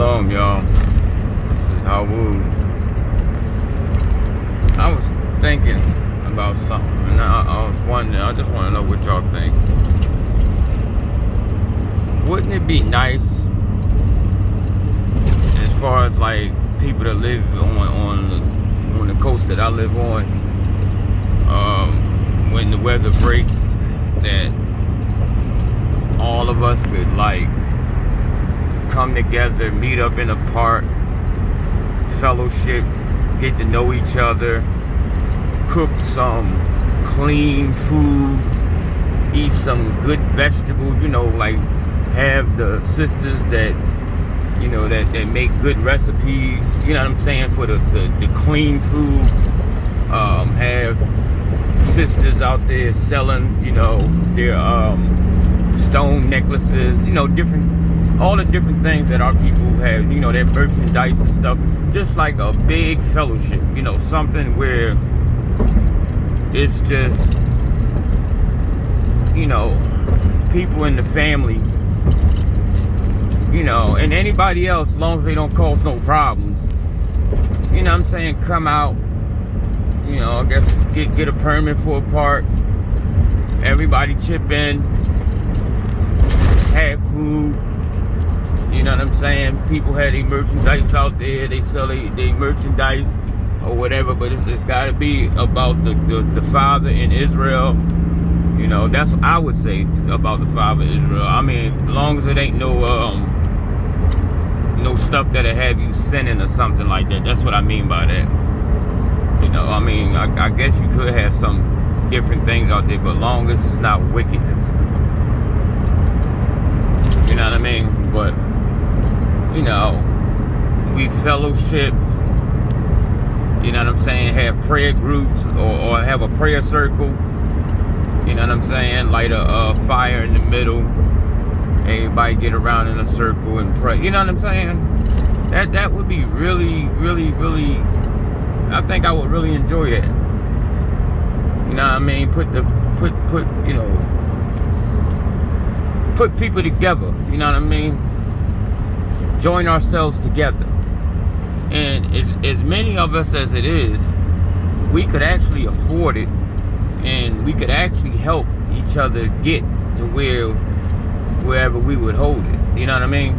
Shalom, y'all. This is Hawud. I was thinking about something, and I was wondering, I just want to know what y'all think. Wouldn't it be nice, as far as like people that live on the coast that I live on, when the weather breaks, that all of us could like come together, meet up in a park, fellowship, get to know each other, cook some clean food, eat some good vegetables, like have the sisters that that make good recipes, you know what I'm saying, for the clean food. Have sisters out there selling, their stone necklaces, all the different things that our people have, their merchandise and stuff. Just like a big fellowship, something where it's just, people in the family, and anybody else, as long as they don't cause no problems, what I'm saying, come out, I guess get a permit for a park, everybody chip in, have food, you know what I'm saying? People have their merchandise out there, they sell their merchandise or whatever, but it's got to be about the Father in Israel. That's what I would say about the Father in Israel. I mean, as long as it ain't no stuff that'll have you sinning or something like that. That's what I mean by that. I mean, I guess you could have some different things out there, but long as it's not wickedness. You know what I mean? But, we fellowship, you know what I'm saying, have prayer groups or have a prayer circle, you know what I'm saying, light a fire in the middle, everybody get around in a circle and pray, you know what I'm saying? That would be really, really, really, I think I would really enjoy that. You know what I mean? Put people together, you know what I mean? Join ourselves together. And as many of us as it is, we could actually afford it, and we could actually help each other get to wherever we would hold it. You know what I mean?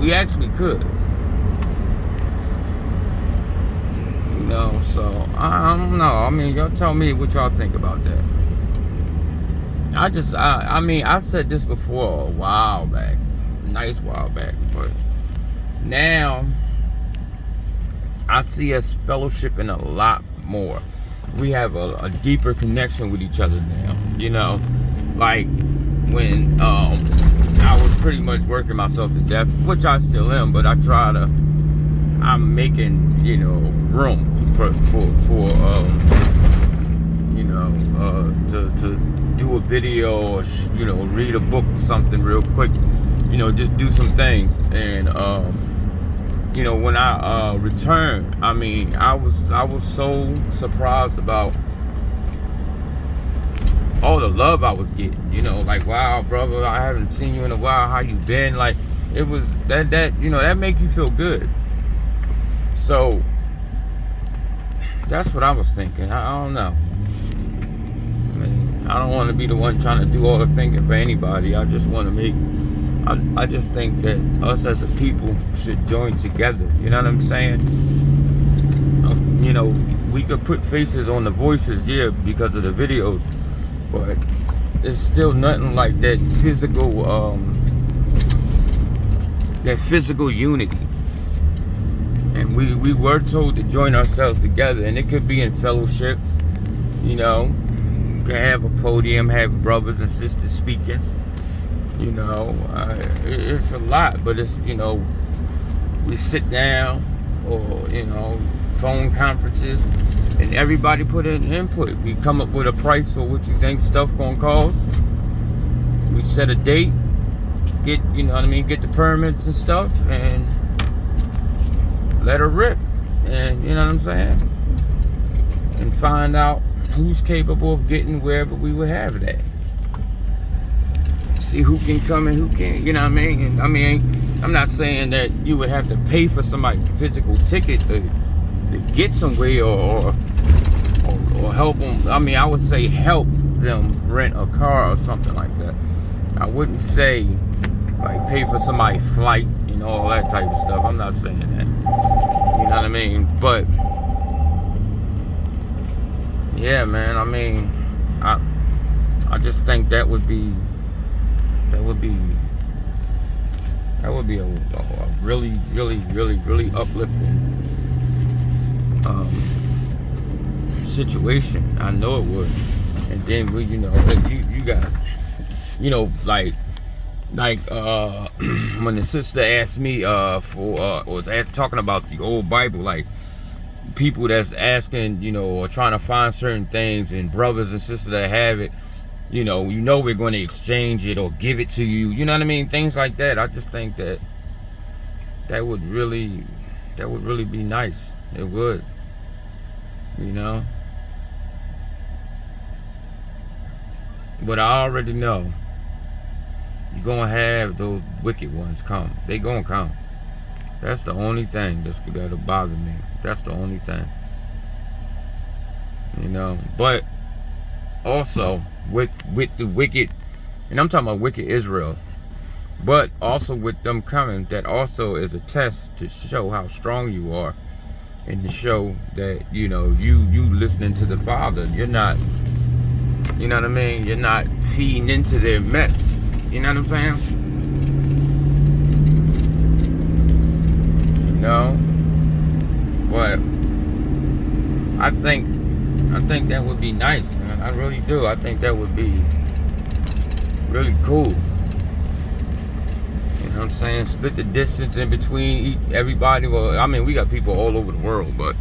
We actually could. So I don't know. I mean, y'all tell me what y'all think about that. I mean, I said this before a while back, a nice while back, but now I see us fellowshipping a lot more. We have a deeper connection with each other now, like when I was pretty much working myself to death, which I still am, but I'm making, room for to do a video or read a book or something real quick, just do some things. And when I returned, I mean, I was so surprised about all the love I was getting, like, wow, brother, I haven't seen you in a while, how you been? Like, it was that that make you feel good. So that's what I was thinking. I don't know. I mean, I don't want to be the one trying to do all the thinking for anybody. I just want to I just think that us as a people should join together. You know what I'm saying? We could put faces on the voices, yeah, because of the videos, but it's still nothing like that physical unity. And we were told to join ourselves together, and it could be in fellowship, you can have a podium, have brothers and sisters speaking, it's a lot, but it's, we sit down, or, phone conferences, and everybody put in input. We come up with a price for what you think stuff gonna cost. We set a date, get the permits and stuff, and let her rip. And you know what I'm saying, and find out who's capable of getting wherever we would have it at. see who can come and who can't. You know what I mean? And I mean, I'm not saying that you would have to pay for somebody's physical ticket to get somewhere or help them. I mean, I would say help them rent a car or something like that. I wouldn't say like pay for somebody's flight and all that type of stuff. I'm not saying that. You know what I mean? But yeah, man. I mean, I just think that would be a really, really, really, really uplifting situation. I know it would. And then we, you know, you got, you know, like when the sister asked me talking about the old Bible, like people that's asking, you know, or trying to find certain things, and brothers and sisters that have it, you know we're going to exchange it or give it to you. You know what I mean? Things like that. I just think that would really be nice. It would. You know? But I already know you're going to have those wicked ones come. They going to come. That's the only thing that'll bother me. That's the only thing. You know? But also with the wicked, and I'm talking about wicked Israel, but also with them coming, that also is a test to show how strong you are, and to show that, you know, you listening to the Father. You're not, you know what I mean, you're not feeding into their mess. You know what I'm saying? You know? But I think that would be nice, man. I really do. I think that would be really cool. You know what I'm saying? Split the distance in between everybody. Well, I mean, we got people all over the world, but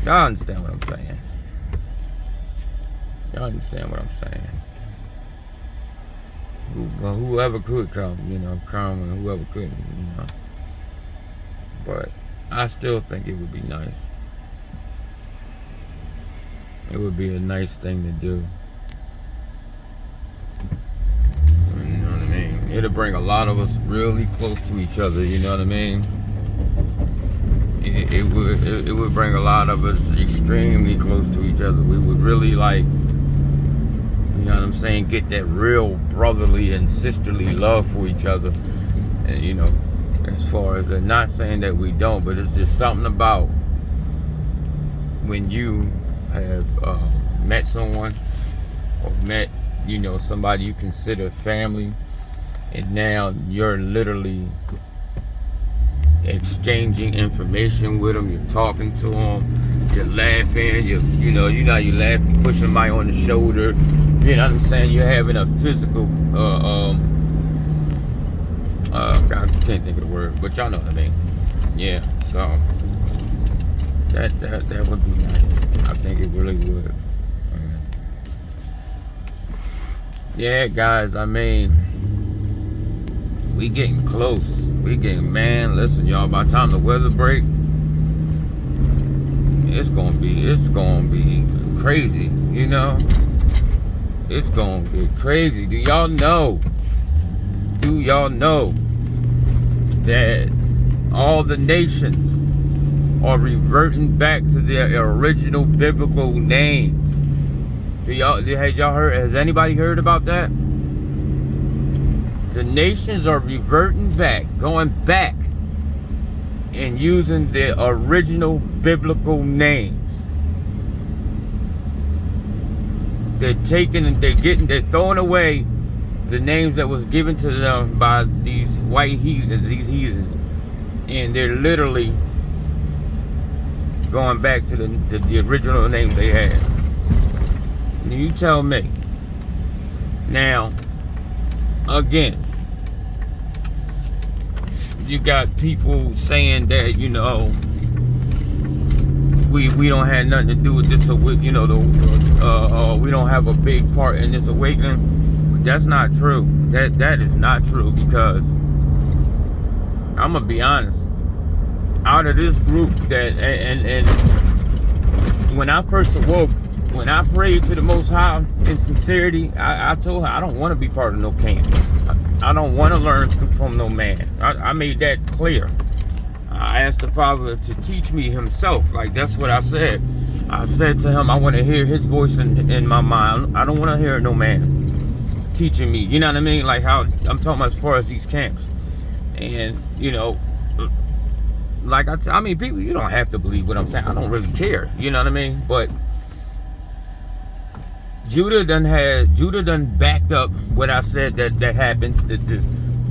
y'all understand what I'm saying. Y'all understand what I'm saying. Whoever could come, you know, come, and whoever couldn't, you know. But I still think it would be nice. It would be a nice thing to do. You know what I mean? It'll bring a lot of us really close to each other. You know what I mean? It would bring a lot of us extremely close to each other. We would really, like, you know what I'm saying, get that real brotherly and sisterly love for each other. And, you know, as far as not saying that we don't, but it's just something about when you have met someone, or met, you know, somebody you consider family, and now you're literally exchanging information with them. You're talking to them. You're laughing. You laughing, pushing somebody on the shoulder. You know what I'm saying? You're having a physical. I can't think of the word, but y'all know what I mean. Yeah. So that would be nice. I think it really would. Yeah, guys. I mean, we getting close. Man, listen, y'all. By the time the weather break, it's gonna be crazy. You know, it's gonna be crazy. Do y'all know that all the nations are reverting back to their original biblical names? Has anybody heard about that? The nations are reverting back, going back, and using their original biblical names. They're throwing away the names that was given to them by these white heathens, and they're literally going back to the original names they had. And you tell me. Now, again, you got people saying that, you know, we don't have nothing to do with this, you know, we don't have a big part in this awakening. That's not true. That is not true, because I'm gonna be honest. Out of this group and when I first awoke, when I prayed to the Most High in sincerity, I told her I don't want to be part of no camp. I don't want to learn from no man. I made that clear. I asked the Father to teach me himself. Like, that's what I said. I said to him, I want to hear his voice in my mind. I don't want to hear no man teaching me. You know what I mean? Like how I'm talking about as far as these camps. And, you know, like I mean, people, you don't have to believe what I'm saying. I don't really care. You know what I mean? But Judah done backed up what I said that happens.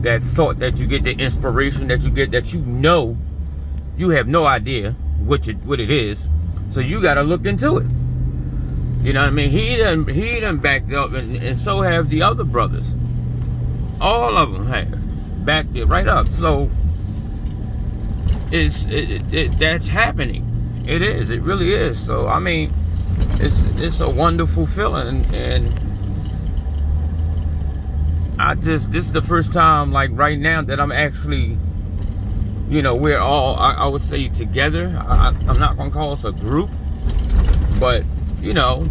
That thought that you get, the inspiration that you get, that you have no idea what it is. So you got to look into it. You know what I mean? He done backed up, and so have the other brothers. All of them have backed it right up. So that's happening. It is. It really is. So I mean, it's a wonderful feeling, and this is the first time, like right now, that I'm actually, you know, we're all, I would say, together. I'm not gonna call us a group, but you know,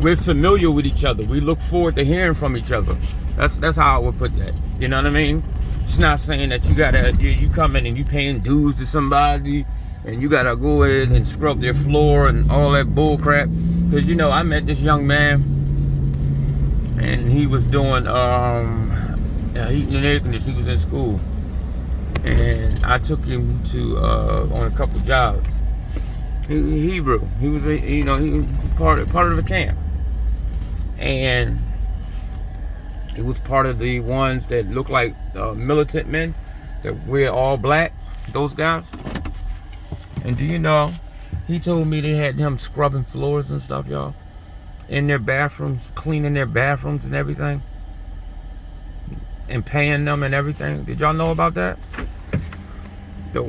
we're familiar with each other. We look forward to hearing from each other. That's how I would put that. You know what I mean? It's not saying that you come in and you paying dues to somebody and you gotta go in and scrub their floor and all that bull crap. Because, you know, I met this young man and he was doing heating and air conditioning. He was in school, and I took him to on a couple jobs. Hebrew. He was he was part of the camp, and he was part of the ones that look like militant men that wear all black. Those guys. And do you know, he told me they had him scrubbing floors and stuff, y'all, in their bathrooms, cleaning their bathrooms and everything, and paying them and everything. Did y'all know about that? The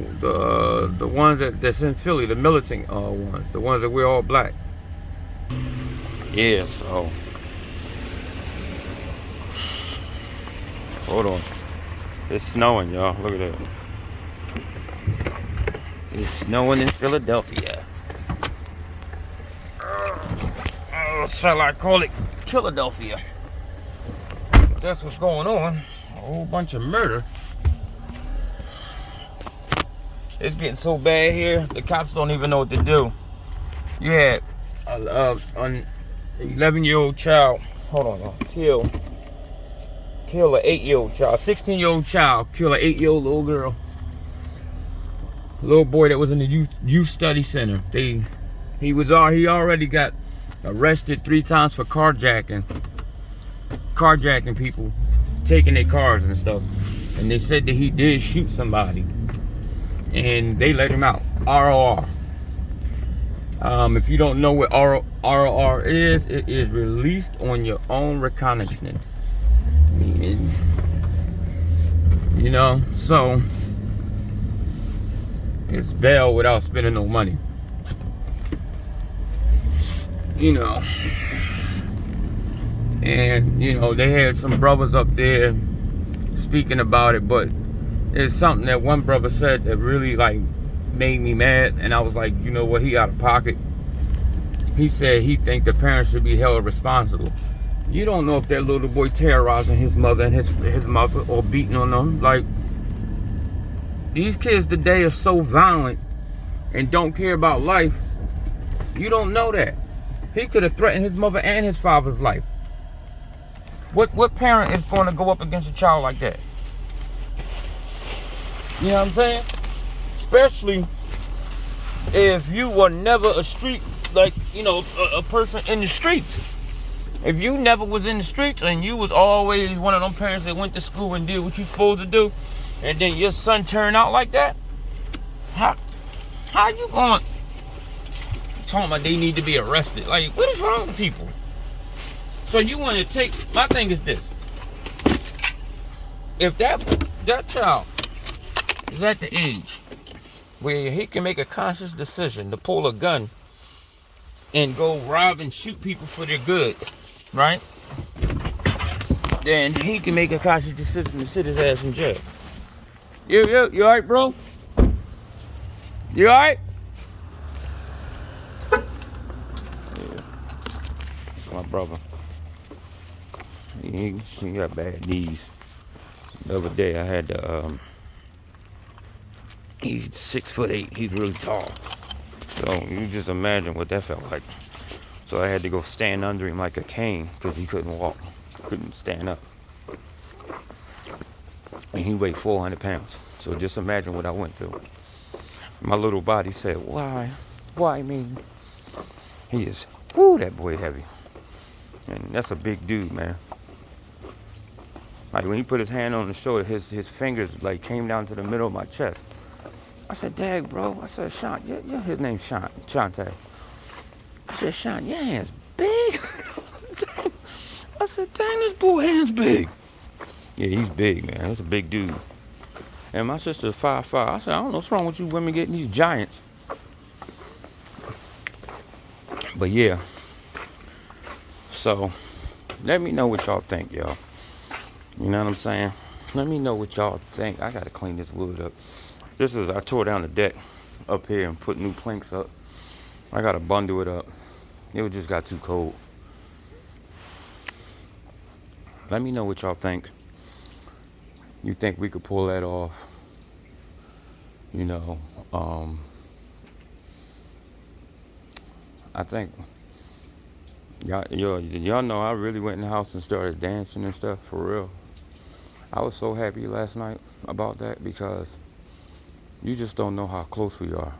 ones that's in Philly, the militant ones, the ones that wear all black. Yeah, so hold on. It's snowing, y'all. Look at that. It's snowing in Philadelphia. Shall I call it Philadelphia? That's what's going on. A whole bunch of murder. It's getting so bad here, the cops don't even know what to do. You had an 11-year-old child, hold on, kill an 8-year-old child, 16-year-old child, kill an 8-year-old little girl. Little boy that was in the youth study center. He already got arrested 3 times for carjacking people, taking their cars and stuff. And they said that he did shoot somebody, and they let him out. ROR. If you don't know what ROR is, it is released on your own recognizance. You know, so it's bail without spending no money. You know, and you know, they had some brothers up there speaking about it, but it's something that one brother said that really like made me mad, and I was like, you know what, he out of pocket. He said he think the parents should be held responsible. You don't know if that little boy terrorizing his mother and his mother, or beating on them. Like, these kids today are so violent and don't care about life. You don't know that. He could have threatened his mother and his father's life. What parent is going to go up against a child like that? You know what I'm saying? Especially if you were never a street, like, you know, a person in the streets. If you never was in the streets and you was always one of them parents that went to school and did what you supposed to do, and then your son turned out like that, how you going talking about they need to be arrested? Like, what is wrong with people? So you want to take, my thing is this: if that child is at the age where he can make a conscious decision to pull a gun and go rob and shoot people for their goods, right? Then he can make a conscious decision to sit his ass in jail. You alright, bro? You alright? Yeah. brother. He got bad knees. The other day I had to, he's 6'8", he's really tall. So you just imagine what that felt like. So I had to go stand under him like a cane because he couldn't walk, couldn't stand up. And he weighed 400 pounds. So just imagine what I went through. My little body said, why? Why me? He is, whoo, that boy heavy. And that's a big dude, man. Like when he put his hand on the shoulder, his fingers like came down to the middle of my chest. I said, Dag, bro. I said, Sean, yeah, his name's Sean, Shante. I said, Sean, your hand's big. I said, dang, this boy hand's big. Yeah, he's big, man. That's a big dude. And my sister's 5'5". I said, I don't know what's wrong with you women getting these giants. But yeah. So, let me know what y'all think, y'all. You know what I'm saying? Let me know what y'all think. I gotta clean this wood up. I tore down the deck up here and put new planks up. I gotta bundle it up. It just got too cold. Let me know what y'all think. You think we could pull that off? You know, I think y'all know I really went in the house and started dancing and stuff for real. I was so happy last night about that because you just don't know how close we are.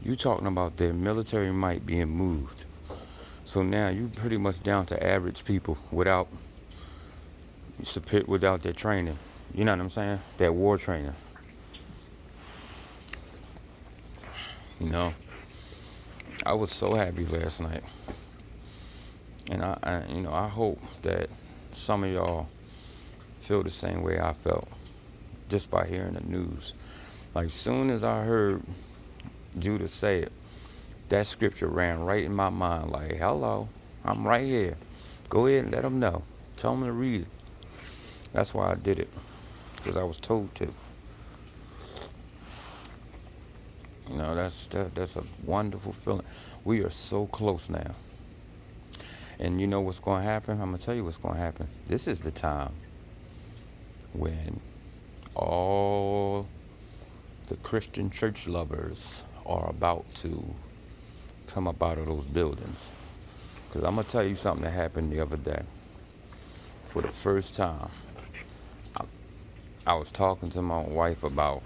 You talking about their military might being moved. So now you pretty much down to average people without their training. You know what I'm saying? That war training. You know, I was so happy last night. And I hope that some of y'all feel the same way I felt just by hearing the news. Like soon as I heard Judah say it, that scripture ran right in my mind like, hello, I'm right here. Go ahead and let them know. Tell them to read it. That's why I did it, because I was told to. You know, that's a wonderful feeling. We are so close now. And you know what's going to happen? I'm going to tell you what's going to happen. This is the time when all the Christian church lovers are about to come up out of those buildings. Because I'm going to tell you something that happened the other day. For the first time, I was talking to my wife about,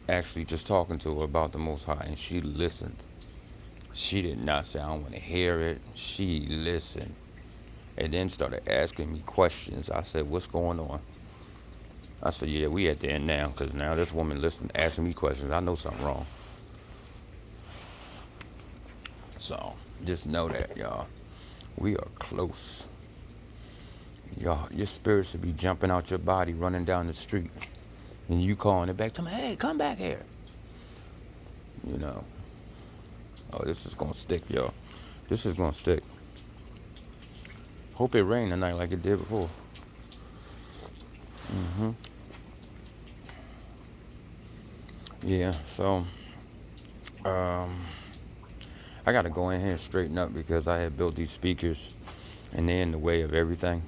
actually just talking to her about the Most High, and she listened. She did not say, I don't want to hear it. She listened. And then started asking me questions. I said, what's going on? I said, yeah, we at the end now, because now this woman listening, asking me questions. I know something wrong. So, just know that, y'all. We are close. Y'all, your spirit should be jumping out your body, running down the street. And you calling it back to me, hey, come back here. You know. Oh, this is going to stick, y'all. This is going to stick. Hope it rained tonight like it did before. Yeah, so I got to go in here and straighten up because I had built these speakers and they're in the way of everything.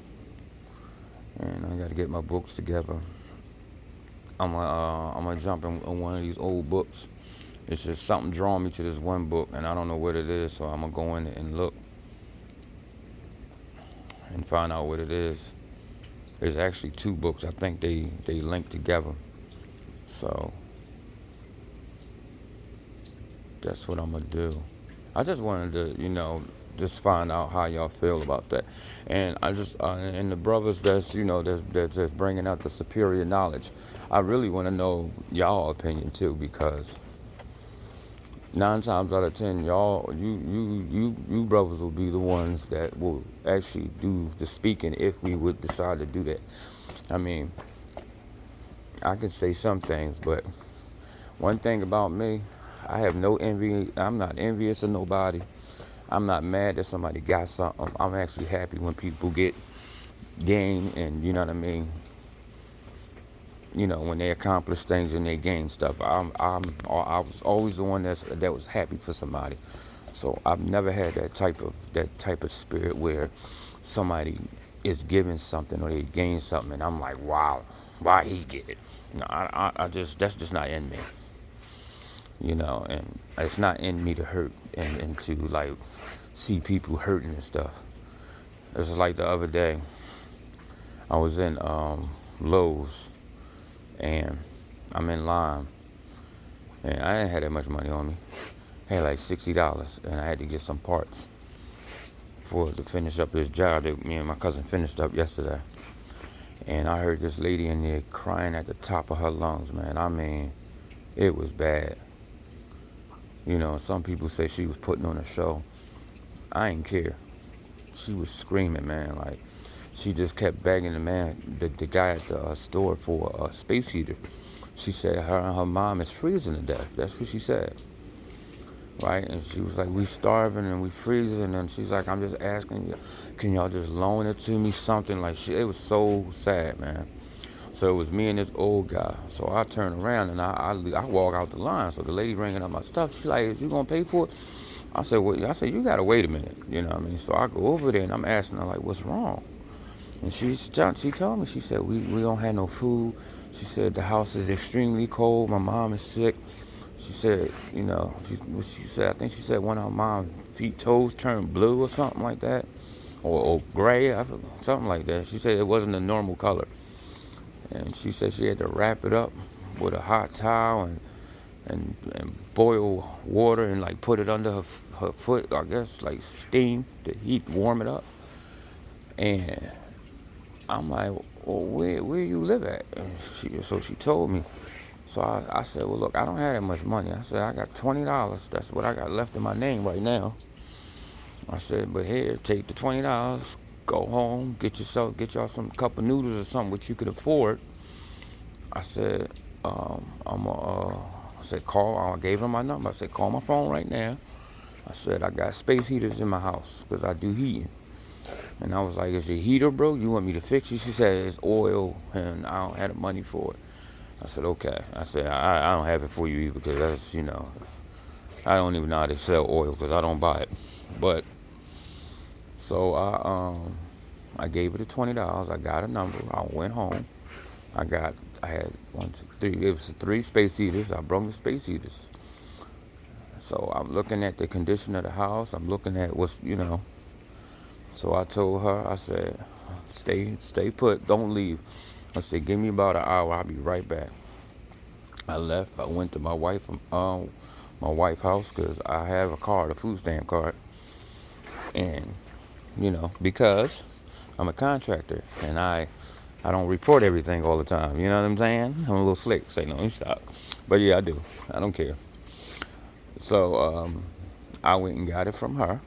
And I got to get my books together. I'm gonna jump in one of these old books. It's just something drawing me to this one book, and I don't know what it is, so I'm gonna go in and look and find out what it is. There's actually two books. I think they link together. So that's what I'm gonna do. I just wanted to, just find out how y'all feel about that. And I just and the brothers that's bringing out the superior knowledge, I really want to know y'all opinion too, because 9 times out of 10, y'all, you brothers will be the ones that will actually do the speaking if we would decide to do that. I mean, I can say some things, but one thing about me, I have no envy. I'm not envious of nobody. I'm not mad that somebody got something. I'm actually happy when people get gain, and you know what I mean. When they accomplish things and they gain stuff. I was always the one that was happy for somebody. So I've never had that type of spirit where somebody is giving something or they gain something, and I'm like, wow, why he get it? No, I just that's just not in me, and it's not in me to hurt and to like see people hurting and stuff. It's like the other day, I was in Lowe's, and I'm in line, and I didn't have that much money on me. I had like $60, and I had to get some parts to finish up this job that me and my cousin finished up yesterday. And I heard this lady in there crying at the top of her lungs, man. I mean, it was bad. Some people say she was putting on a show. I ain't care. She was screaming, man. Like, she just kept begging the guy at the store for a space heater. She said her and her mom is freezing to death. That's what she said. Right? And she was like, we starving and we freezing. And she's like, I'm just asking you, can y'all just loan it to me? Something like it was so sad, man. So it was me and this old guy. So I turned around and I walk out the line. So the lady ringing up my stuff. She's like, is you going to pay for it? I said, well, you got to wait a minute. You know what I mean? So I go over there and I'm asking her, like, what's wrong? And she told me, she said, we don't have no food. She said, the house is extremely cold. My mom is sick. She said, she said, I think she said one of her mom's toes turned blue or something like that. Or gray, something like that. She said it wasn't a normal color. And she said she had to wrap it up with a hot towel and boil water and like put it under her foot, I guess, like steam to warm it up. And I'm like, well, where you live at? And so she told me. So I said, well, look, I don't have that much money. I said, I got $20. That's what I got left in my name right now. I said, but here, take the $20, go home, get y'all some cup of noodles or something which you could afford. I said, I said, call. I gave her my number. I said, call my phone right now. I said, I got space heaters in my house because I do heating. And I was like, is your heater broke? You want me to fix it? She said, it's oil and I don't have the money for it. I said, okay. I said, I don't have it for you either because that's, I don't even know how to sell oil because I don't buy it. But, so I gave her the $20. I got a number. I went home. I had 1, 2, 3. It was 3 space heaters. I brought the space heaters. So I'm looking at the condition of the house. I'm looking at what's, So I told her, I said, stay put. Don't leave. I said, give me about an hour. I'll be right back. I left. I went to my wife's house because I have a card, a food stamp card. And, because I'm a contractor and I don't report everything all the time. You know what I'm saying? I'm a little slick. Say, no, you stop. But yeah, I do. I don't care. So I went and got it from her.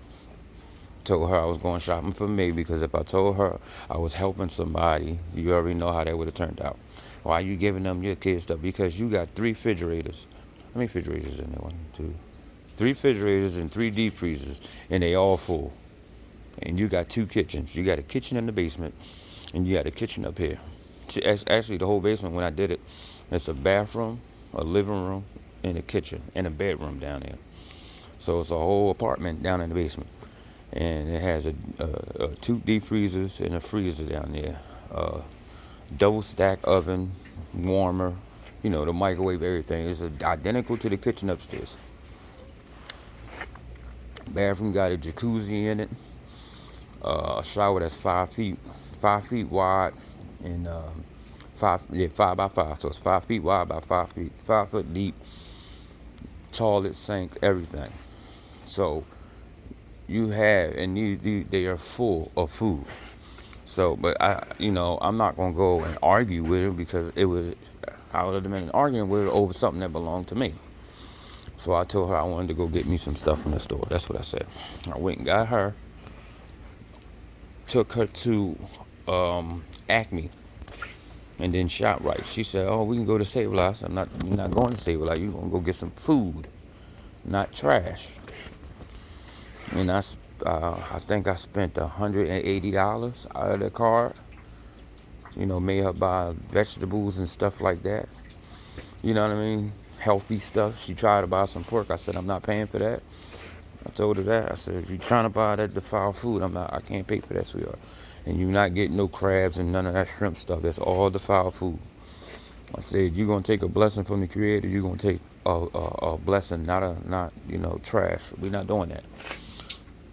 Told her I was going shopping for me because if I told her I was helping somebody, you already know how that would have turned out. Why are you giving them your kids stuff? Because you got 3 refrigerators. How many refrigerators in there? 1, 2, 3 refrigerators and 3 deep freezers, and they all full. And you got 2 kitchens. You got a kitchen in the basement, and you got a kitchen up here. Actually, the whole basement, when I did it, it's a bathroom, a living room, and a kitchen, and a bedroom down there. So it's a whole apartment down in the basement. And it has a 2 deep freezers and a freezer down there. Double stack oven, warmer, the microwave, everything. It's identical to the kitchen upstairs. Bathroom got a jacuzzi in it. A shower that's 5 feet wide and 5 by 5. So it's 5 feet wide by 5 feet, 5 foot deep. Toilet, sink, everything. So you have, and they are full of food. So, but I'm not gonna go and argue with her because I would have been arguing with her over something that belonged to me. So I told her I wanted to go get me some stuff from the store. That's what I said. I went and got her, took her to Acme, and then ShopRite. She said, "Oh, we can go to Save-A-Lot." I said, "You're not going to Save-A-Lot. You're gonna go get some food, not trash." And I think I spent $180 out of the card. Made her buy vegetables and stuff like that. You know what I mean? Healthy stuff. She tried to buy some pork. I said, I'm not paying for that. I told her that. I said, if you're trying to buy that defiled food, I can't pay for that, sweetheart. And you're not getting no crabs and none of that shrimp stuff. That's all defiled food. I said, you're gonna take a blessing from the Creator. You're gonna take a blessing, not trash. We're not doing that.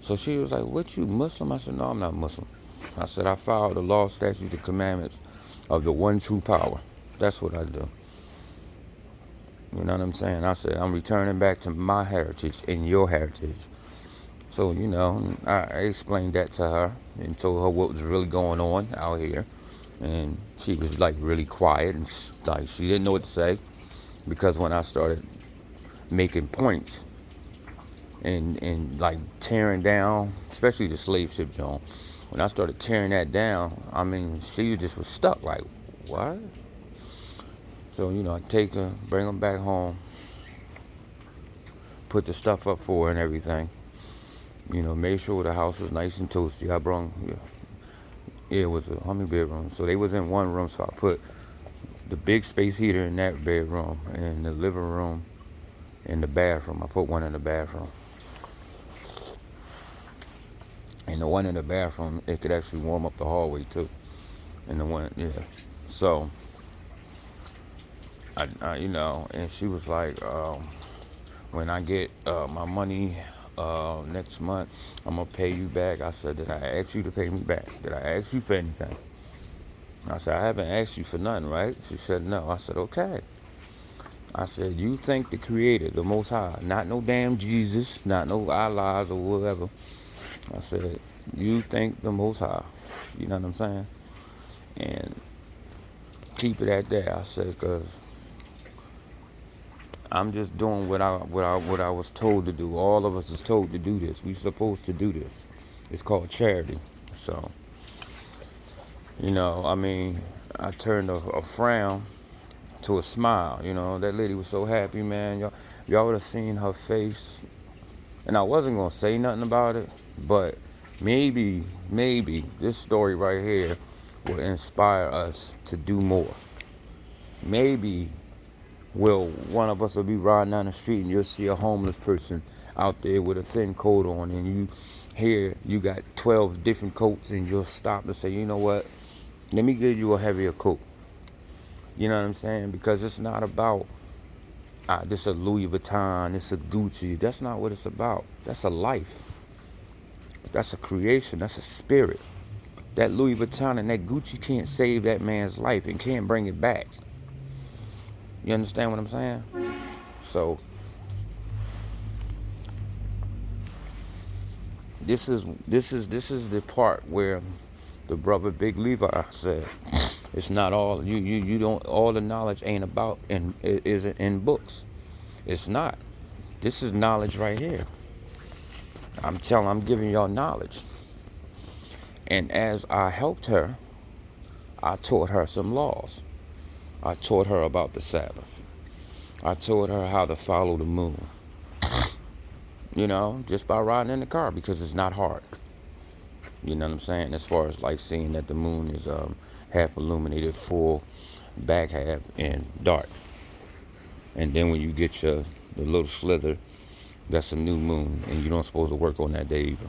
So she was like, what, you Muslim? I said, no, I'm not Muslim. I said, I follow the law, statutes, and commandments of the one true power. That's what I do. You know what I'm saying? I said, I'm returning back to my heritage and your heritage. So, I explained that to her and told her what was really going on out here. And she was like really quiet and like she didn't know what to say, because when I started making points and like tearing down, especially the slave ship, John, when I started tearing that down, I mean, she just was stuck like, what? So, I take her, bring her back home, put the stuff up for her and everything. Made sure the house was nice and toasty. I brought, it was a hummy bedroom. So they was in one room, so I put the big space heater in that bedroom, and the living room and the bathroom. I put one in the bathroom. And the one in the bathroom, it could actually warm up the hallway too. And the one, yeah. So, I and she was like, when I get my money next month, I'm gonna pay you back. I said, did I ask you to pay me back? Did I ask you for anything? I said, I haven't asked you for nothing, right? She said, no. I said, okay. I said, you thank the Creator, the Most High, not no damn Jesus, not no Allahs or whatever. I said, you thank the Most High. You know what I'm saying? And keep it at that. I said, because I'm just doing what I was told to do. All of us is told to do this. We supposed to do this. It's called charity. So, I turned a frown to a smile. That lady was so happy, man. Y'all would have seen her face. And I wasn't gonna say nothing about it, but maybe this story right here will inspire us to do more. Maybe one of us will be riding down the street and you'll see a homeless person out there with a thin coat on, and you got 12 different coats, and you'll stop and say, you know what, let me give you a heavier coat. You know what I'm saying? Because it's not about this a Louis Vuitton, this a Gucci. That's not what it's about. That's a life. That's a creation. That's a spirit. That Louis Vuitton and that Gucci can't save that man's life and can't bring it back. You understand what I'm saying? So this is the part where the brother Big Levi said, it's not all you don't, all the knowledge ain't about and isn't in books. It's not. This is knowledge right here. I'm giving y'all knowledge. And as I helped her, I taught her some laws. I taught her about the Sabbath. I taught her how to follow the moon. Just by riding in the car, because it's not hard. You know what I'm saying? As far as like seeing that the moon is half illuminated, full, back half, and dark. And then when you get the little slither, that's a new moon, and you don't supposed to work on that day either.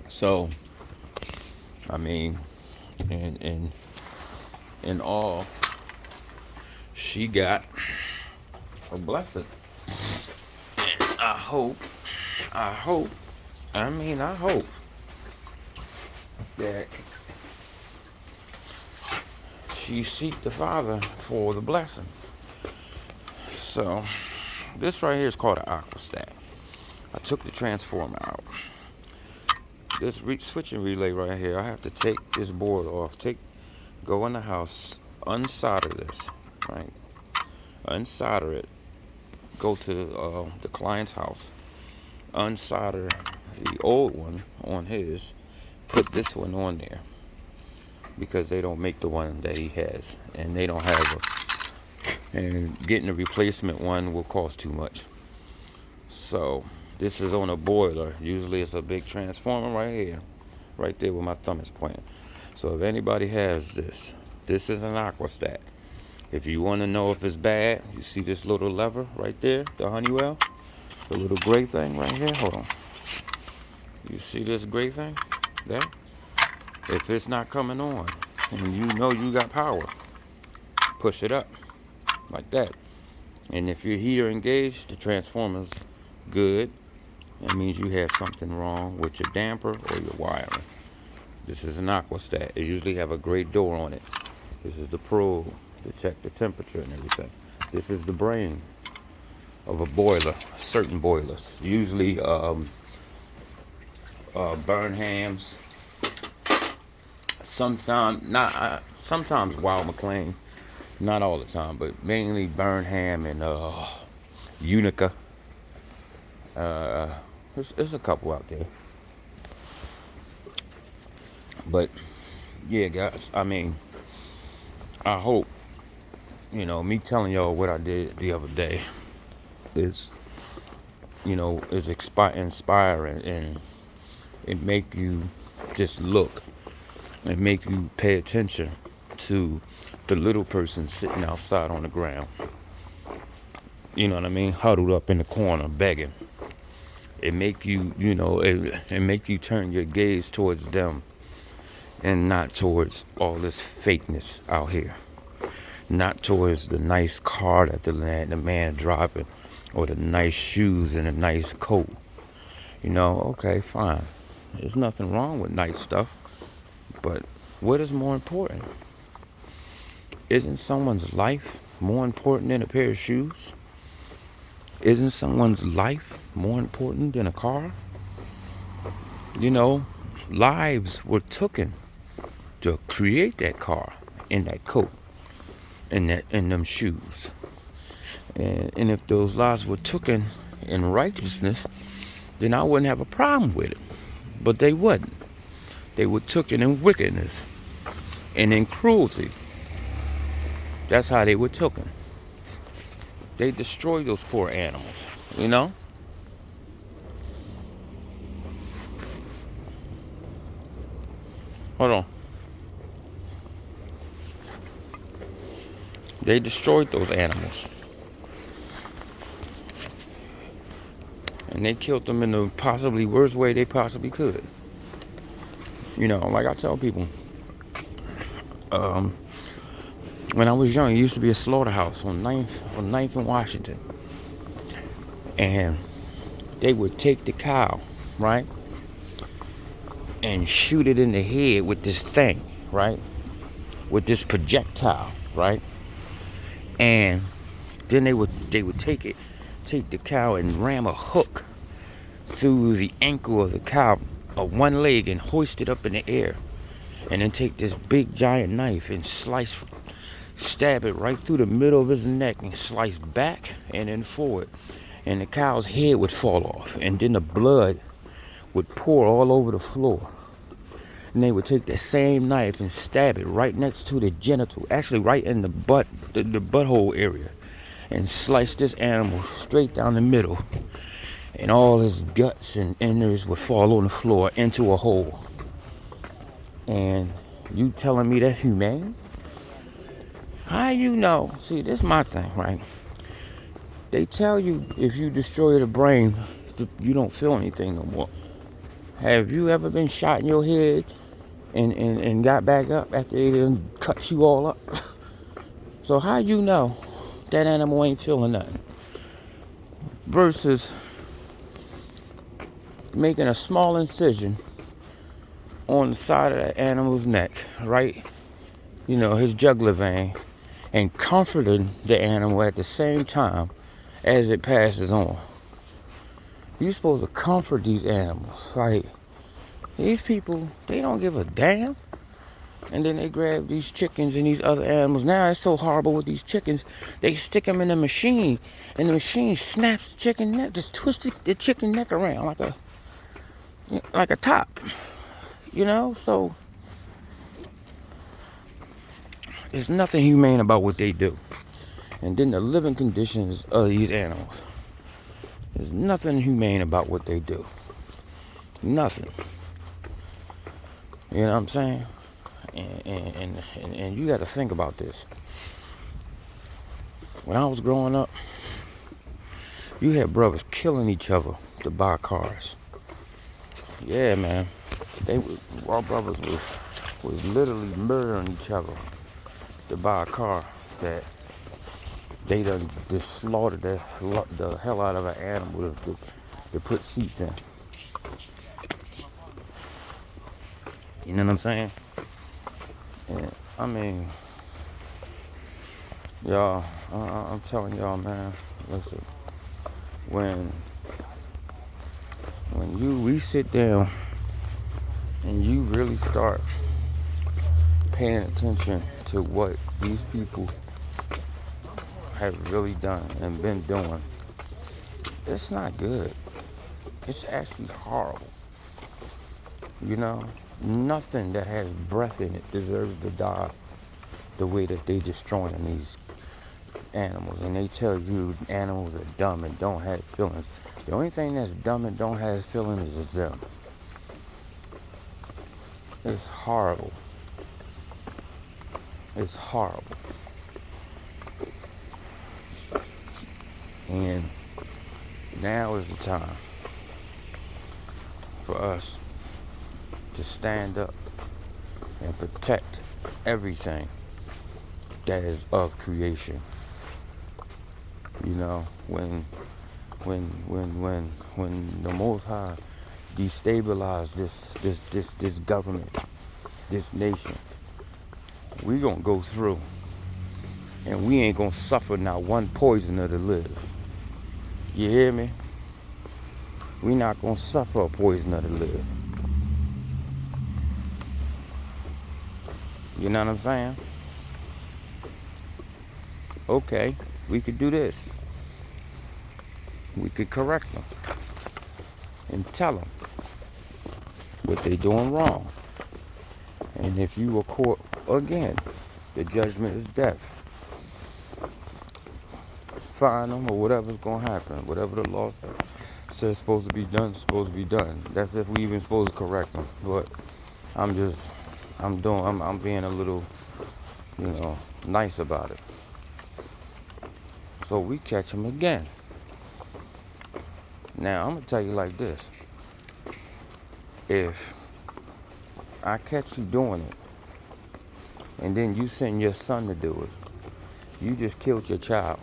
So, in all, she got a blessing. And I hope that she seek the Father for the blessing. So, this right here is called an aquastat. I took the transformer out. This switching relay right here, I have to take this board off. Go in the house, unsolder this, right? Unsolder it. Go to the client's house, unsolder the old one on his, put this one on there, because they don't make the one that he has, and they don't have and getting a replacement one will cost too much. So this is on a boiler. Usually it's a big transformer right here, right there where my thumb is pointing. So if anybody has this is an aquastat. If you want to know if it's bad, you see this little lever right there, the Honeywell. The little gray thing right here. Hold on. You see this gray thing? There? If it's not coming on and you know you got power, push it up like that. And if your heater engaged, the transformer's good. That means you have something wrong with your damper or your wiring. This is an Aquastat. It usually have a gray door on it. This is the probe to check the temperature and everything. This is the brain of a boiler, certain boilers. Usually Burnhams, sometimes Wild McLean, not all the time, but mainly Burnham and Unica. There's a couple out there. But yeah, guys, I mean, I hope, me telling y'all what I did the other day is, is inspiring, and it make you just look and make you pay attention to the little person sitting outside on the ground. You know what I mean? Huddled up in the corner, begging. It make you, it make you turn your gaze towards them and not towards all this fakeness out here. Not towards the nice car that the man driving, or the nice shoes and a nice coat. Okay, fine. There's nothing wrong with nice stuff. But what is more important? Isn't someone's life more important than a pair of shoes? Isn't someone's life more important than a car? Lives were taken to create that car and that coat and them shoes. And if those lives were taken in righteousness, then I wouldn't have a problem with it. But they wouldn't. They were taken in wickedness and in cruelty. That's how they were taken. They destroyed those poor animals, Hold on. They destroyed those animals. And they killed them in the possibly worst way they possibly could. Like I tell people, when I was young, it used to be a slaughterhouse on 9th and Washington. And they would take the cow, right? And shoot it in the head with this thing, right? With this projectile, right? And then they would take the cow and ram a hook through the ankle of the cow of one leg and hoist it up in the air. And then take this big giant knife and stab it right through the middle of his neck and slice back and then forward. And the cow's head would fall off. And then the blood would pour all over the floor. And they would take that same knife and stab it right next to the genital, actually right in the butt, the butthole area, and slice this animal straight down the middle. And all his guts and innards would fall on the floor into a hole. And you telling me that's humane? How you know? See, this is my thing, right? They tell you if you destroy the brain, you don't feel anything no more. Have you ever been shot in your head and got back up after they done cut you all up? So how you know that animal ain't feeling nothing? Versus making a small incision on the side of that animal's neck, right? His jugular vein, and comforting the animal at the same time as it passes on. You're supposed to comfort these animals. Like, these people, they don't give a damn. And then they grab these chickens and these other animals. Now it's so horrible with these chickens. They stick them in the machine, and the machine snaps the chicken neck, just twists the chicken neck around like a top. So there's nothing humane about what they do. And then the living conditions of these animals. There's nothing humane about what they do. Nothing. You know what I'm saying? And you got to think about this. When I was growing up, you had brothers killing each other to buy cars. Yeah, man. Our brothers was literally murdering each other to buy a car that they done just slaughtered the hell out of an animal to put seats in. You know what I'm saying? And I mean, y'all, I'm telling y'all, man. Listen, when we sit down and you really start paying attention to what these people have really done and been doing, it's not good. It's actually horrible. You know, nothing that has breath in it deserves to die the way that they destroying these animals. And they tell you animals are dumb and don't have feelings. The only thing that's dumb and don't have feelings is them. It's horrible. It's horrible. And now is the time for us to stand up and protect everything that is of creation. You know, when the Most High destabilized this government, this nation, we gonna go through, and we ain't gonna suffer not one poisoner to live. You hear me? We not gonna suffer a poisoner to live. You know what I'm saying? Okay, we could do this. We could correct them and tell them what they doing wrong. And if you were caught again, the judgment is death. Fine them or whatever's gonna happen. Whatever the law says supposed to be done, supposed to be done. That's if we even supposed to correct them. But I'm being a little, nice about it. So we catch them again. Now I'm gonna tell you like this. If I catch you doing it, and then you send your son to do it, you just killed your child.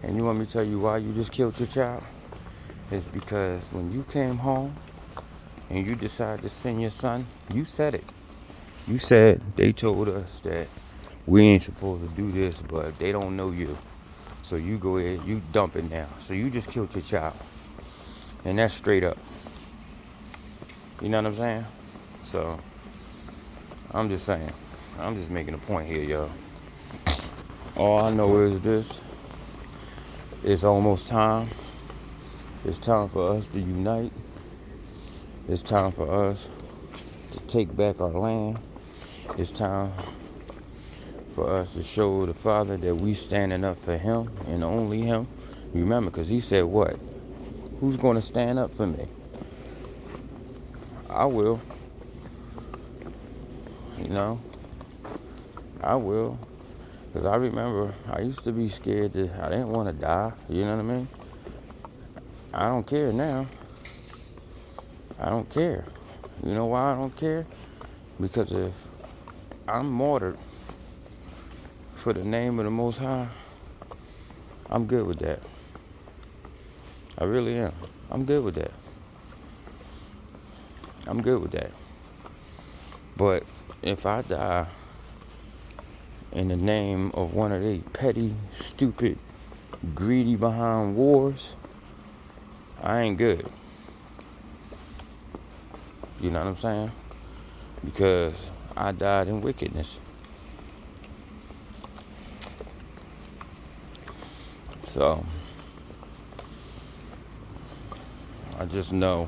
And you want me to tell you why you just killed your child? It's because when you came home and you decided to send your son, you said it. You said they told us that we ain't supposed to do this, but they don't know you. So you go ahead, you dump it now. So you just killed your child. And that's straight up. You know what I'm saying? So I'm just saying. I'm just making a point here, y'all. All I know is this. It's almost time. It's time for us to unite. It's time for us to take back our land. It's time for us to show the Father that we standing up for him and only him. Remember, because he said what? Who's going to stand up for me? I will. I will. Because I remember I used to be scared that I didn't want to die. You know what I mean? I don't care now. I don't care. You know why I don't care? Because if I'm martyred for the name of the Most High, I'm good with that. I really am. I'm good with that. I'm good with that. But if I die in the name of one of these petty, stupid, greedy behind wars, I ain't good. You know what I'm saying? Because I died in wickedness. So I just know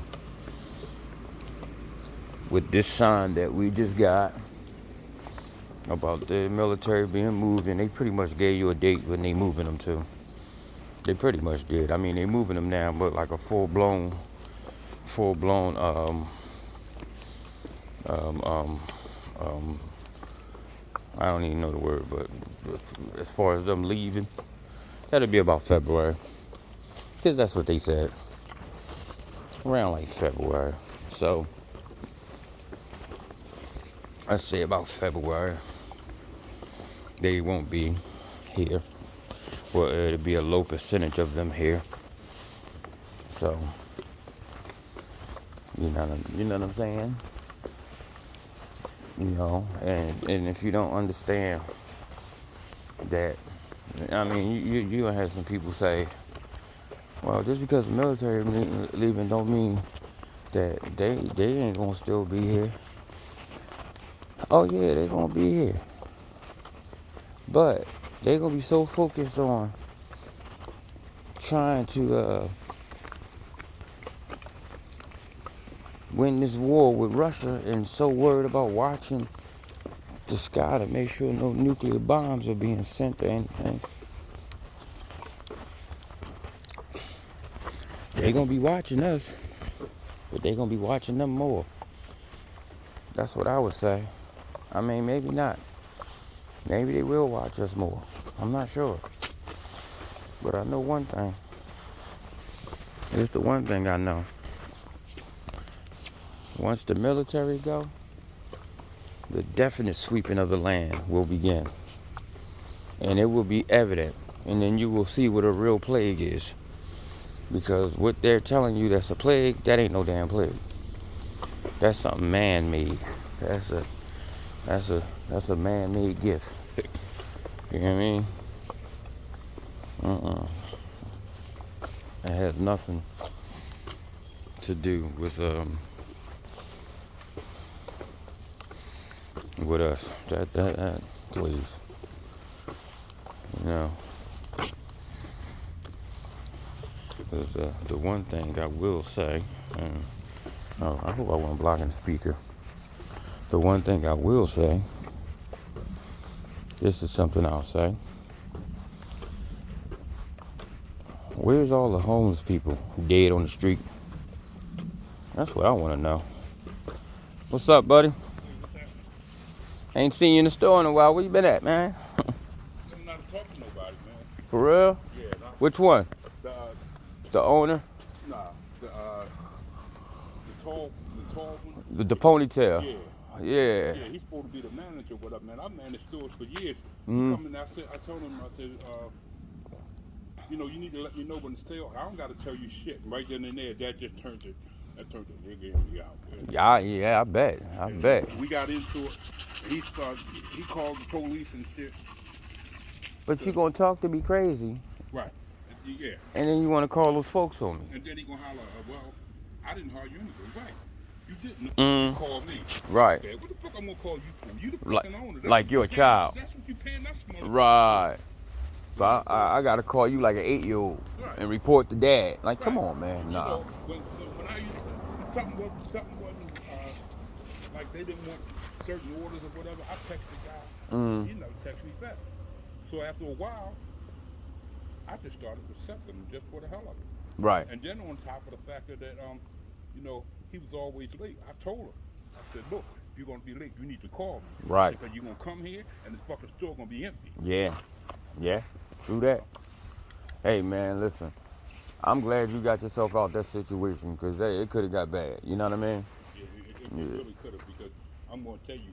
with this sign that we just got about the military being moved, and they pretty much gave you a date when they moving them to. They pretty much did. I mean, they moving them now, but like a full-blown, I don't even know the word, but as far as them leaving, that'll be about February. Because that's what they said. Around like February. So, I'd say about February, they won't be here. Well, it'll be a low percentage of them here. So, you know what I'm saying? You know, and if you don't understand that, I mean, you gonna have some people say, well, just because the military leaving don't mean that they ain't gonna still be here. Oh yeah, they gonna be here, but they gonna be so focused on trying to win this war with Russia, and so worried about watching the sky to make sure no nuclear bombs are being sent or anything. They gonna be watching us, but they gonna be watching them more. That's what I would say. I mean, maybe not. Maybe they will watch us more. I'm not sure. But I know one thing. It's the one thing I know. Once the military go, the definite sweeping of the land will begin. And it will be evident. And then you will see what a real plague is. Because what they're telling you that's a plague, that ain't no damn plague. That's something man-made. That's a man-made gift. You know what I mean? It has nothing to do with us. That please. You know. The one thing I will say, I hope I wasn't blocking the speaker. The one thing I will say, this is something I'll say. Where's all the homeless people dead on the street? That's what I want to know. What's up, buddy? Ain't seen you in the store in a while. Where you been at, man? I'm not talking to nobody, man. For real? Yeah. Which one? The owner? Nah, the tall one. The ponytail? Yeah. Yeah. Yeah, he's supposed to be the manager. What up, man? I've managed stores for years. Mm-hmm. He come in, I told him, you know, you need to let me know when to stay. I don't got to tell you shit. Right then and there, that just turned the nigga in me out. Man. Yeah, I bet. We got into it. He called the police and shit. But you gonna talk to me crazy. Right. Yeah. And then you want to call those folks on me. And then he gonna holler, well, I didn't hire you anyway. Right. You didn't. You called me. Right. Okay, what the fuck I'm gonna call you for? You the fucking owner. Like you're a child. That's what you paying us for. Right. So I gotta call you like an 8-year-old and report to dad. Like, come on, man. Nah. You know, when I used to, something wasn't like they didn't want certain orders or whatever, I text the guy. He never text me back. So after a while, I just started accepting him just for the hell of it. Right. And then on top of the fact that, you know, he was always late. I told him, I said, look, if you're gonna be late, you need to call me. Right. Because you're gonna come here and this fucking store gonna be empty. Yeah. True that. Hey, man, listen. I'm glad you got yourself out that situation because it could have got bad. You know what I mean? Yeah, it really could have, because I'm gonna tell you,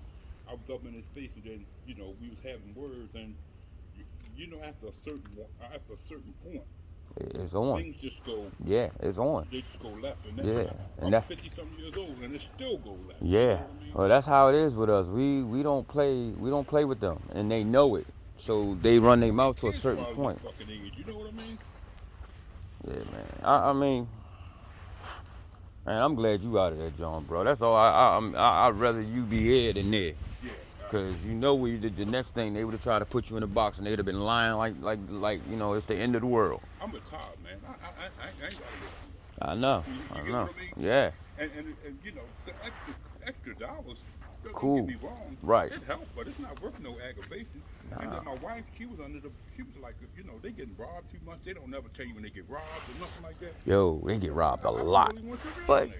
I was up in his face and then, you know, we was having words, and you know, after a certain point, it's on. things just go. Yeah, it's on. They just go left, and then and I'm 50-something years old, and it still go left. Yeah. You know what I mean? Well, that's how it is with us. We don't play with them, and they know it. So they run their mouth to a certain point. You know what I mean? Yeah, man. I mean, man, I'm glad you out of that, John, bro. That's all. I'd rather you be here than there. Yeah. Cause you know we did the next thing they would have tried to put you in a box and they'd have been lying like you know it's the end of the world. I'm retired, man. I ain't gotta get. I know. You get what I mean? Yeah. And you know the extra dollars. Cool. Don't get me wrong. Right. It helped, but it's not worth no aggravation. Nah. And then my wife, she was like, you know, they getting robbed too much. They don't never tell you when they get robbed or nothing like that. Yo, they get robbed a lot. Really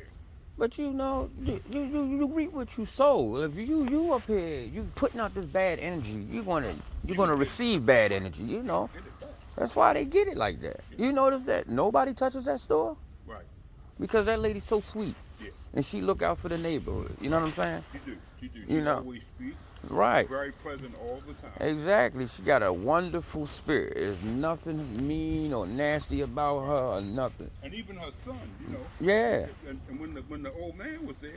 But you know, you reap what you sow. If you up here, you putting out this bad energy, you're gonna receive bad energy. You know. That's why they get it like that. You notice that nobody touches that store? Right. Because that lady's so sweet. Yeah. And she look out for the neighborhood. You know what I'm saying? She do. She do. You She know. always speak. Right. Very pleasant all the time. Exactly. She got a wonderful spirit. There's nothing mean or nasty about her or nothing. And even her son, you know. Yeah. And when the old man was there,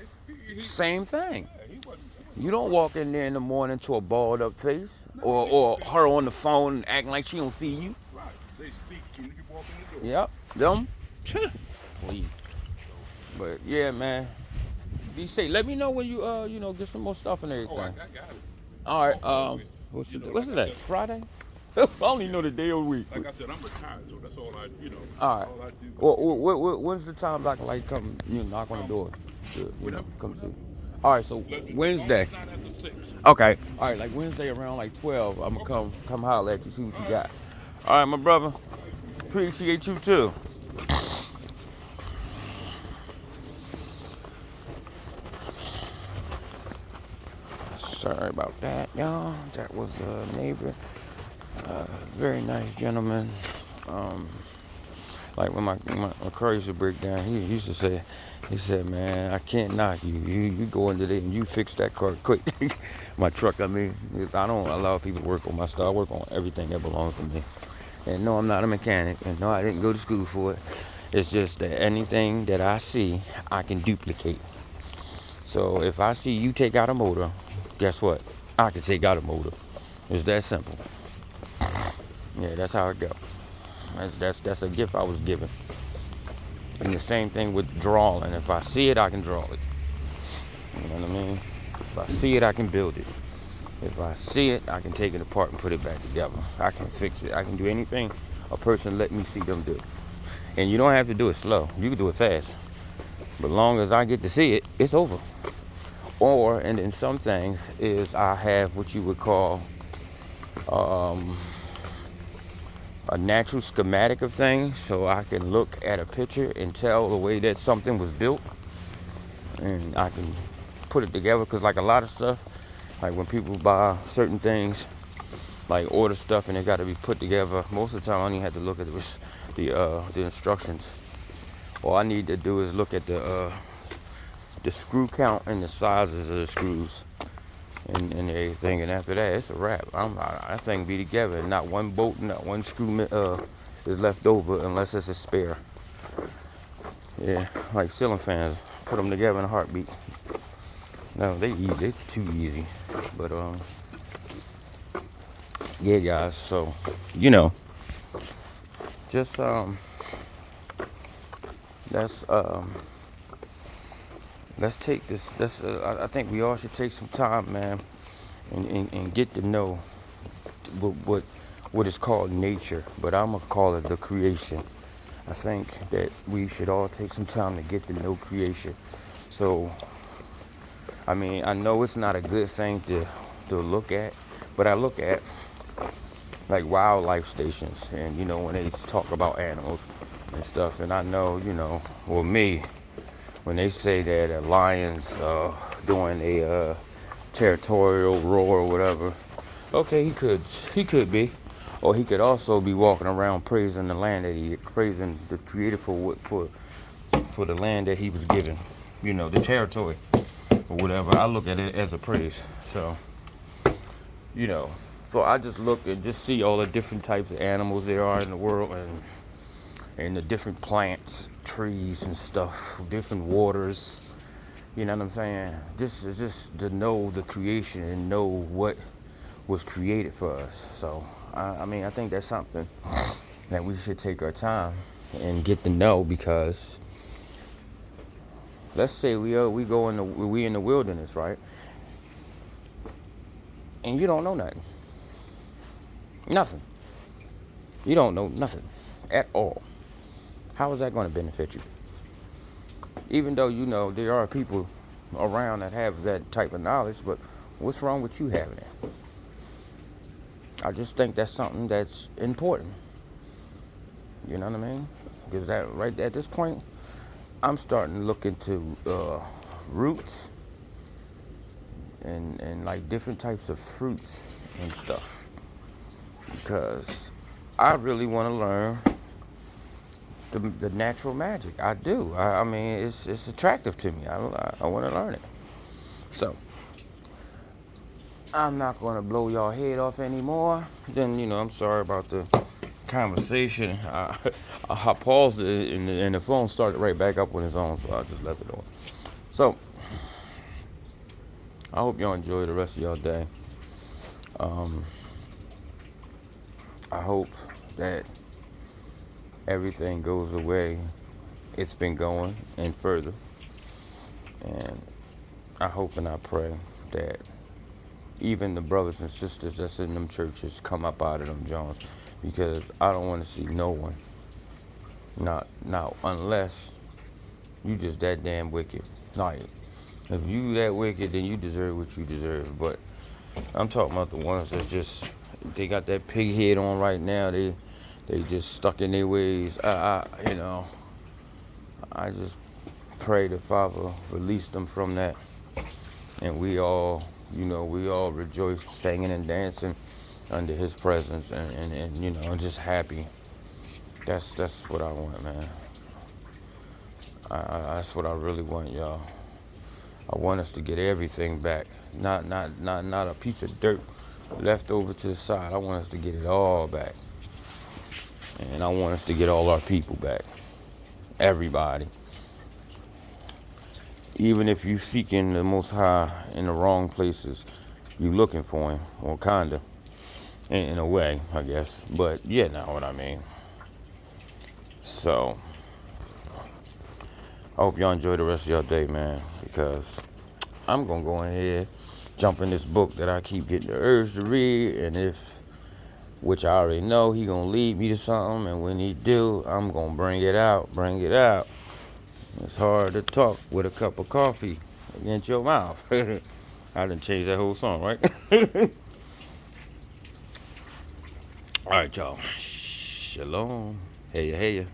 he Same thing. yeah, he wasn't. You don't walk in there in the morning to a balled up face or her on the phone acting like she don't see you. Right. They speak when you walk in the door. Yep. Them. Please. But yeah, man. Be safe. Let me know when you get some more stuff and everything. Oh, I got it. All right. Always. What's You know, what's like I today? said- Friday? I only know the day of the week. Like I said, I'm retired, so that's all I, All right. all I do. Well, when's the time I can like come, knock on the door to, come see? All right. So Wednesday. Not after 6. Okay. All right. Like Wednesday around like 12, I'm gonna come holler at you, see what you got. All right, my brother. Appreciate you too. Sorry about that, y'all. That was a neighbor. Very nice gentleman. Like when my car used to break down, he used to say, he said, man, I can't knock you. You go into there and you fix that car quick. My truck, I mean, I don't allow people to work on my stuff. I work on everything that belongs to me. And no, I'm not a mechanic. And no, I didn't go to school for it. It's just that anything that I see, I can duplicate. So if I see you take out a motor, guess what? I can take out a motor. It's that simple. Yeah, that's how it goes. That's a gift I was given. And the same thing with drawing. If I see it, I can draw it. You know what I mean? If I see it, I can build it. If I see it, I can take it apart and put it back together. I can fix it. I can do anything a person let me see them do. And you don't have to do it slow. You can do it fast. But long as I get to see it, it's over. Or, and in some things, is I have what you would call a natural schematic of things, so I can look at a picture and tell the way that something was built, and I can put it together. Because like a lot of stuff, like when people buy certain things, like order stuff and they got to be put together, most of the time I only have to look at the instructions. All I need to do is look at the screw count and the sizes of the screws and everything, and after that it's a wrap. That thing be together. Not one bolt, not one screw is left over unless it's a spare. Yeah, like ceiling fans, put them together in a heartbeat. No, they easy. It's too easy. But yeah, guys. So just let's take this. I think we all should take some time, man, and get to know what is called nature, but I'm gonna call it the creation. I think that we should all take some time to get to know creation. So, I mean, I know it's not a good thing to look at, but I look at like wildlife stations, and when they talk about animals and stuff, and I know, well, me, when they say that a lion's doing a territorial roar or whatever, okay, he could be, or he could also be walking around praising the land praising the Creator for the land that he was given, the territory or whatever. I look at it as a praise. So, so I just look and just see all the different types of animals there are in the world, and the different plants, trees and stuff, different waters. You know what I'm saying? Just to know the creation and know what was created for us. So, I mean, I think that's something that we should take our time and get to know, because let's say we in the wilderness, right? And you don't know nothing. Nothing. You don't know nothing at all. How is that going to benefit you? Even though there are people around that have that type of knowledge, but what's wrong with you having it? I just think that's something that's important. You know what I mean? Because that right at this point, I'm starting to look into roots and like different types of fruits and stuff, because I really want to learn the natural magic. I do. I mean, it's attractive to me. I want to learn it. So I'm not going to blow y'all head off anymore. Then, I'm sorry about the conversation. I paused it and the phone started right back up on its own, so I just left it on. So I hope y'all enjoy the rest of y'all day. I hope that everything goes the way it's been going and further. And I hope and I pray that even the brothers and sisters that's in them churches come up out of them Jones, because I don't want to see no one, not unless you just that damn wicked. Like, if you that wicked, then you deserve what you deserve. But I'm talking about the ones that just, they got that pig head on right now. They just stuck in their ways. I just pray the Father release them from that, and we all rejoice, singing and dancing under His presence, and just happy. That's what I want, man. That's what I really want, y'all. I want us to get everything back, not a piece of dirt left over to the side. I want us to get it all back, and I want us to get all our people back. Everybody. Even if you seeking the Most High in the wrong places, you looking for Him, or kinda, in a way, I guess. But yeah, know what I mean. So I hope y'all enjoy the rest of your day, man, because I'm gonna go ahead, jump in this book that I keep getting the urge to read, and which I already know He gonna lead me to something, and when He do, I'm gonna bring it out. It's hard to talk with a cup of coffee against your mouth. I done changed that whole song, right? All right, y'all. Shalom. Hey ya.